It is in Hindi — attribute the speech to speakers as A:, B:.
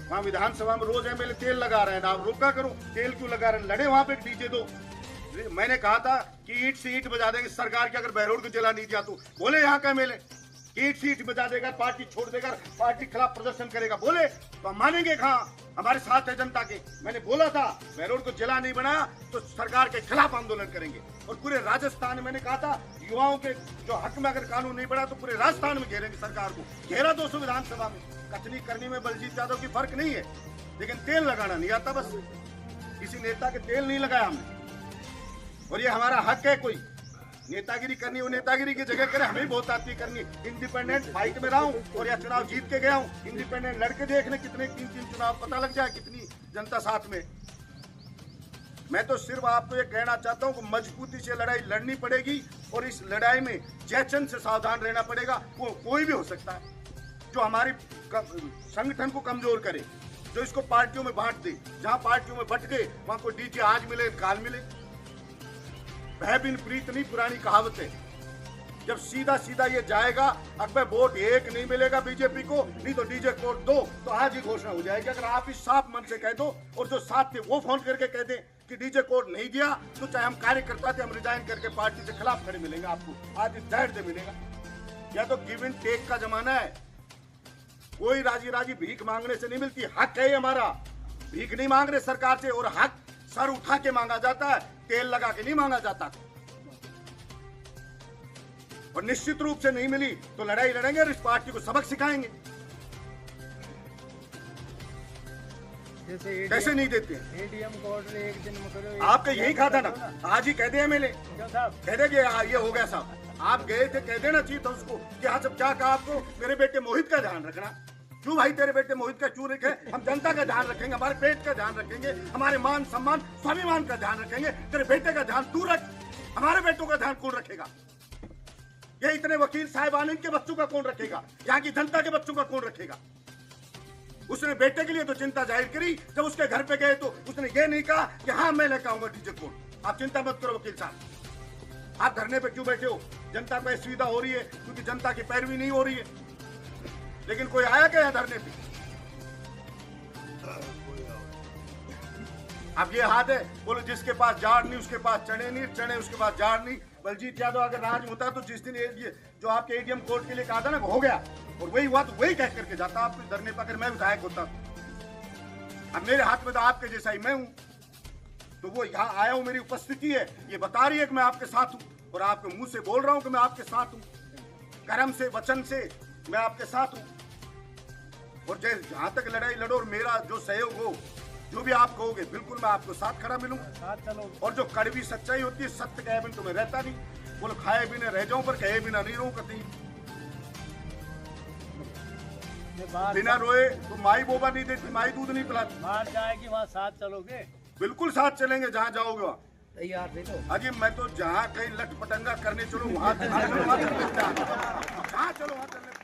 A: वहाँ विधानसभा में रोज एमएलए तेल लगा रहे हैं, आप रोका करो, तेल क्यों लगा रहे हैं, लड़े वहाँ पे डीजे दो। मैंने कहा था कि ईंट से ईंट बजा देंगे सरकार की अगर बहरोड को जला नहीं दिया तो, बोले यहाँ का एमएलए ईंट से ईंट बजा देगा, पार्टी छोड़ देगा, पार्टी के खिलाफ प्रदर्शन करेगा, बोले तो हम मानेंगे कहाँ, हमारे साथ है जनता के। मैंने बोला था बहरोड को जिला नहीं बना तो सरकार के खिलाफ आंदोलन करेंगे। और पूरे राजस्थान में मैंने कहा था युवाओं के जो हक में अगर कानून नहीं बना तो पूरे राजस्थान में घेरेंगे सरकार को। घेरा 200 विधानसभा में, कथनी करनी में बलजीत यादव की फर्क नहीं है, लेकिन तेल लगाना नहीं आता, बस किसी नेता के तेल नहीं लगाया हमने। और ये हमारा हक है, कोई नेतागिरी करनी वो नेतागिरी की जगह करे, हमें बहुत आती करनी। इंडिपेंडेंट फाइट में रहा हूँ और या चुनाव जीत के गया हूँ, इंडिपेंडेंट लड़के देख ले कितने 3-3 चुनाव, पता लग जाए कितनी जनता साथ में। मैं तो सिर्फ आपको ये कहना चाहता हूँ कि मजबूती से लड़ाई लड़नी पड़ेगी और इस लड़ाई में जयचंद से सावधान रहना पड़ेगा। वो कोई भी हो सकता है जो हमारी संगठन को कमजोर करे, जो इसको पार्टियों में बांट दे। जहाँ पार्टियों में बट गए वहां को डीजे आज मिले काल मिले। भय बिन प्रीत नहीं, पुरानी कहावत है। जब सीधा सीधा ये जाएगा, अगर वोट एक नहीं मिलेगा बीजेपी को, नहीं तो डीजे कोड 2, तो आज ही घोषणा हो जाएगी। अगर आप इस साफ मन से कह दो और जो साथ थे वो फोन करके कह दें कि डीजे कोड नहीं दिया तो चाहे हम कार्यकर्ता थे हम रिजाइन करके पार्टी से खिलाफ खड़े मिलेंगे आपको, आज इस जाहिर से मिलेगा। या तो गिव एंड टेक का जमाना है, कोई राजी राजी भीख मांगने से नहीं मिलती। हक है हमारा, भीख नहीं मांग रहे सरकार से, और हक सर उठा के मांगा जाता है, तेल लगा के नहीं मांगा जाता। और निश्चित रूप से नहीं मिली तो लड़ाई लड़ेंगे और इस पार्टी को सबक सिखाएंगे। कैसे नहीं देते
B: एटीएम कोड एक दिन में करो,
A: आपका यही कहा था ना, आज ही कह दे एमएलए, कह दे कि ये हो गया साहब। आप गए थे, कह देना चाहिए था उसको कि हाँ सब क्या कहा आपको, मेरे बेटे मोहित का ध्यान रखना। क्यों भाई तेरे बेटे मोहित का क्यों रखे? हम जनता का ध्यान रखेंगे, हमारे पेट का ध्यान रखेंगे, हमारे मान सम्मान स्वाभिमान का ध्यान रखेंगे। तेरे बेटे का ध्यान तू रख, हमारे बेटों का ध्यान कौन रखेगा? ये इतने वकील साहिबान इनके बच्चों का कौन रखेगा? यहाँ की जनता के बच्चों का कौन रखेगा? उसने बेटे के लिए तो चिंता जाहिर करी, जब उसके घर पे गए तो उसने ये नहीं कहा कि हाँ मैं लेकर आऊंगा डीजे कोड। आप चिंता मत करो वकील साहब, आप धरने पे क्यों बैठे हो? जनता को सुविधा हो रही है क्योंकि जनता की पैरवी नहीं हो रही है। लेकिन कोई आया क्या धरने पे? अब ये हाथ है, बोलो जिसके पास जाड़ नहीं उसके पास चने नहीं, चने उसके पास जाड़ नहीं। बलजीत यादव अगर राज होता तो जिस दिन ये जो आपके एटीएम कोर्ट के लिए कहा था ना हो गया, और वही हुआ तो वही कह करके जाता आपके धरने पर, अगर मैं विधायक होता। अब मेरे हाथ में तो आपके जैसा ही मैं हूं, तो वो यहाँ आया हूं, मेरी उपस्थिति है ये बता रही है कि मैं आपके साथ हूं, और आपके मुंह से बोल रहा हूं कि मैं आपके साथ हूं, कर्म से वचन से मैं आपके साथ हूं। और जहां तक लड़ाई लड़ो और मेरा जो सहयोग हो, जो भी आप कहोगे बिल्कुल मैं आपको साथ खड़ा मिलूंगा। और जो कड़वी सच्चाई होती है, सत्य कहे बिन तो मैं रहता नहीं, बोलो खाए बिना रह जाऊं पर कहे बिना नहीं रहूं कहीं। बिना रोए तो माई बोबा नहीं देती, माई दूध नहीं पिलाती।
B: बाहर जाएगी वहाँ साथ चलोगे?
A: बिल्कुल साथ चलेंगे, जहाँ जाओगे वहाँ
B: तैयार देखो।
A: अजी मैं तो जहाँ कहीं लट पटंगा करने चलो वहाँ चलो, वहाँ चलो, वहाँ चलने